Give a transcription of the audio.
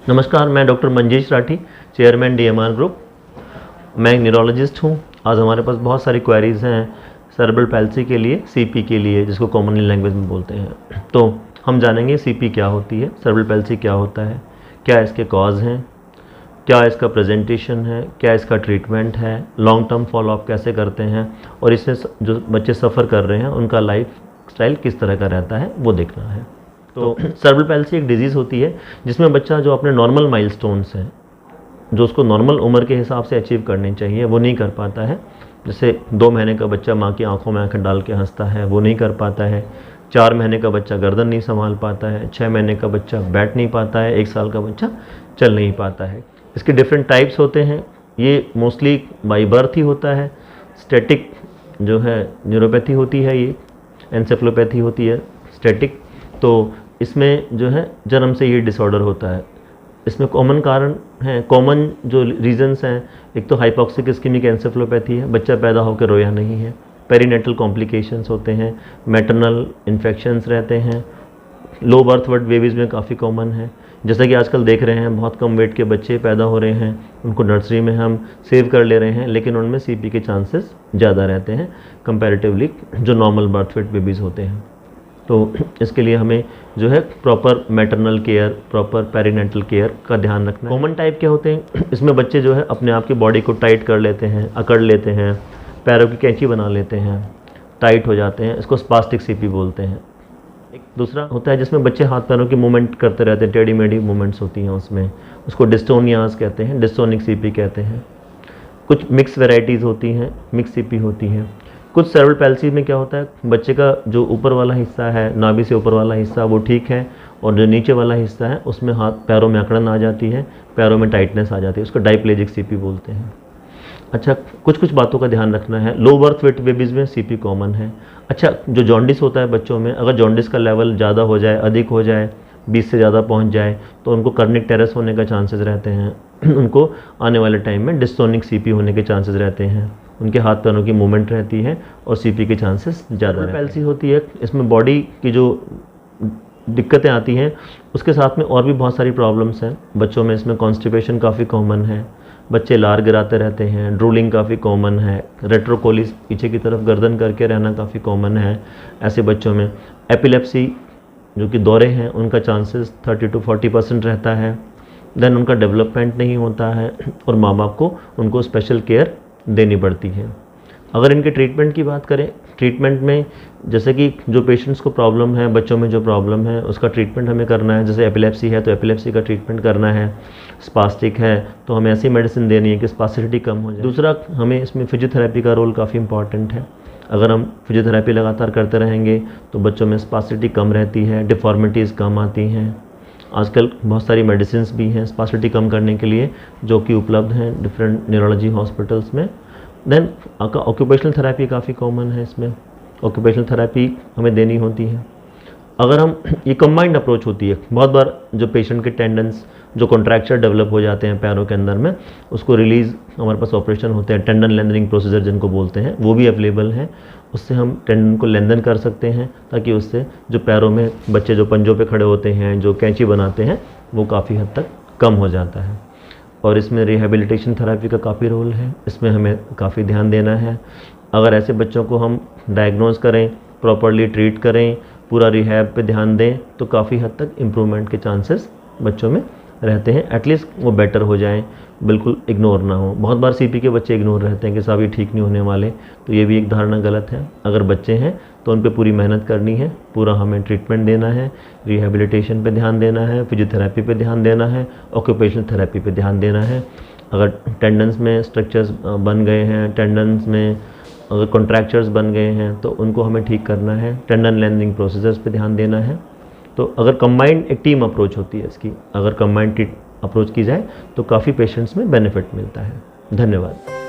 नमस्कार, मैं doctor Manjesh Rathi, chairman DMR group. मैं एक न्यूरोलॉजिस्ट हूँ। आज हमारे पास बहुत सारी क्वेरीज़ हैं सेरेब्रल पैल्सी के लिए, CP के लिए, जिसको कॉमनली लैंग्वेज में बोलते हैं। तो हम जानेंगे CP क्या होती है, सेरेब्रल पैल्सी क्या होता है, क्या इसके कॉज हैं, क्या इसका प्रेजेंटेशन है, क्या इसका ट्रीटमेंट है, लॉन्ग टर्म फॉलोअप कैसे करते हैं, और इससे जो बच्चे सफ़र कर रहे हैं उनका लाइफ स्टाइल किस तरह का रहता है, वो देखना है। तो सेरेब्रल पैल्सी एक डिजीज़ होती है जिसमें बच्चा जो अपने नॉर्मल माइलस्टोन्स हैं, जो उसको नॉर्मल उम्र के हिसाब से अचीव करनी चाहिए, वो नहीं कर पाता है। जैसे 2 महीने का बच्चा माँ की आंखों में आंखें डाल के हंसता है, वो नहीं कर पाता है। 4 महीने का बच्चा गर्दन नहीं संभाल पाता है। 6 महीने का बच्चा बैठ नहीं पाता है। 1 साल का बच्चा चल नहीं पाता है। इसके डिफरेंट टाइप्स होते हैं। ये मोस्टली बाई बर्थ ही होता है। स्टैटिक जो है न्यूरोपैथी होती है, ये एंसेफलोपैथी होती है स्टैटिक। तो इसमें जो है जन्म से ये डिसऑर्डर होता है। इसमें कॉमन कारण हैं, कॉमन जो रीजंस हैं, एक तो हाइपोक्सिक इस्केमिक एंसेफलोपैथी है, बच्चा पैदा होकर रोया नहीं है। पेरीनेटल कॉम्प्लिकेशंस होते हैं, मैटरनल इन्फेक्शंस रहते हैं। लो बर्थ वेट बेबीज़ में काफ़ी कॉमन है। जैसा कि आजकल देख रहे हैं, बहुत कम वेट के बच्चे पैदा हो रहे हैं, उनको नर्सरी में हम सेव कर ले रहे हैं, लेकिन उनमें CP के चांसेस ज़्यादा रहते हैं कंपैरेटिवली जो नॉर्मल बर्थ वेट बेबीज़ होते हैं। तो इसके लिए हमें जो है proper maternal care, proper perinatal care का ध्यान रखना है। कॉमन टाइप क्या होते हैं, इसमें बच्चे जो है अपने आप की बॉडी को टाइट कर लेते हैं, अकड़ लेते हैं, पैरों की कैंची बना लेते हैं, टाइट हो जाते हैं। इसको स्पास्टिक CP बोलते हैं। एक दूसरा होता है जिसमें बच्चे हाथ पैरों की मूवमेंट करते रहते हैं, टेढ़ी मेढ़ी मूवमेंट्स होती हैं उसमें, उसको डिस्टोनियाज कहते हैं, डिस्टोनिक CP कहते हैं। कुछ मिक्स वेराइटीज़ होती हैं, मिक्स CP होती हैं। कुछ सेरेब्रल पैल्सी में क्या होता है, बच्चे का जो ऊपर वाला हिस्सा है, नाभि से ऊपर वाला हिस्सा, वो ठीक है, और जो नीचे वाला हिस्सा है उसमें हाथ पैरों में अकड़न आ जाती है, पैरों में टाइटनेस आ जाती है। उसको डाइप्लेजिक CP बोलते हैं। अच्छा, कुछ बातों का ध्यान रखना है। लो बर्थ वेट बेबीज़ में CP कॉमन है। अच्छा, जो जॉन्डिस होता है बच्चों में, अगर जॉन्डिस का लेवल ज़्यादा हो जाए, अधिक हो जाए, 20 से ज़्यादा पहुँच जाए, तो उनको कर्निक टेरस होने का चांसेस रहते हैं। उनको आने वाले टाइम में डिस्टोनिक CP होने के चांसेस रहते हैं। उनके हाथ पैरों की मूवमेंट रहती है और CP के चांसेस ज़्यादा रहते हैं। पैल्सी होती है, इसमें बॉडी की जो दिक्कतें आती हैं उसके साथ में और भी बहुत सारी प्रॉब्लम्स हैं बच्चों में। इसमें कॉन्स्टिपेशन काफ़ी कॉमन है, बच्चे लार गिराते रहते हैं, ड्रूलिंग काफ़ी कॉमन है, रेट्रोकोलिस पीछे की तरफ गर्दन करके रहना काफ़ी कॉमन है ऐसे बच्चों में। एपिलेप्सी जो कि दौरे हैं, उनका चांसेस 30 to 40% रहता है। देन उनका डेवलपमेंट नहीं होता है और माँ बाप को उनको स्पेशल केयर देनी पड़ती है। अगर इनके ट्रीटमेंट की बात करें, ट्रीटमेंट में जैसे कि जो पेशेंट्स को प्रॉब्लम है, बच्चों में जो प्रॉब्लम है, उसका ट्रीटमेंट हमें करना है। जैसे एपिलेप्सी है तो एपिलेप्सी का ट्रीटमेंट करना है। स्पास्टिक है तो हमें ऐसी मेडिसिन देनी है कि स्पास्टिसिटी कम हो जाए। दूसरा, हमें इसमें फिजियोथेरेपी का रोल काफ़ी इंपॉर्टेंट है। अगर हम फिजियोथेरेपी लगातार करते रहेंगे तो बच्चों में स्पास्टिसिटी कम रहती है, डिफॉर्मिटीज़ कम आती हैं। आजकल बहुत सारी मेडिसिन्स भी हैं स्पास्टिसिटी कम करने के लिए, जो कि उपलब्ध हैं डिफरेंट न्यूरोलॉजी हॉस्पिटल्स में। देन ऑक्यूपेशनल थेरेपी काफ़ी कॉमन है। इसमें ऑक्यूपेशनल थेरेपी हमें देनी होती है। अगर हम ये कंबाइंड अप्रोच होती है, बहुत बार जो पेशेंट के टेंडन्स, जो कॉन्ट्रैक्चर डेवलप हो जाते हैं पैरों के अंदर में, उसको रिलीज़, हमारे पास ऑपरेशन होते हैं, टेंडन लेंथनिंग प्रोसीजर जिनको बोलते हैं, वो भी अवेलेबल हैं। उससे हम टेंडन को लेंथन कर सकते हैं ताकि उससे जो पैरों में बच्चे जो पंजों पे खड़े होते हैं, जो कैंची बनाते हैं, वो काफ़ी हद तक कम हो जाता है। और इसमें रिहैबिलिटेशन थेरेपी का काफ़ी रोल है, इसमें हमें काफ़ी ध्यान देना है। अगर ऐसे बच्चों को हम डायग्नोज करें, प्रॉपरली ट्रीट करें, पूरा रिहैब पे ध्यान दें, तो काफ़ी हद तक इम्प्रूवमेंट के चांसेस बच्चों में रहते हैं। एटलीस्ट वो बेटर हो जाएं, बिल्कुल इग्नोर ना हो। बहुत बार CP के बच्चे इग्नोर रहते हैं कि साहब ये ठीक नहीं होने वाले, तो ये भी एक धारणा गलत है। अगर बच्चे हैं तो उन पे पूरी मेहनत करनी है, पूरा हमें ट्रीटमेंट देना है, रिहैबिलिटेशन पे ध्यान देना है, फिजियोथेरेपी पे ध्यान देना है, ऑक्यूपेशनल थेरेपी पे ध्यान देना है। अगर टेंडन्स में स्ट्रक्चर्स बन गए हैं, टेंडन्स में अगर कॉन्ट्रैक्चर्स बन गए हैं, तो उनको हमें ठीक करना है। टेंडन लेंथनिंग प्रोसीजर्स पे ध्यान देना है। तो अगर कंबाइंड एक टीम अप्रोच होती है इसकी, अगर कंबाइंड अप्रोच की जाए तो काफ़ी पेशेंट्स में बेनिफिट मिलता है। धन्यवाद।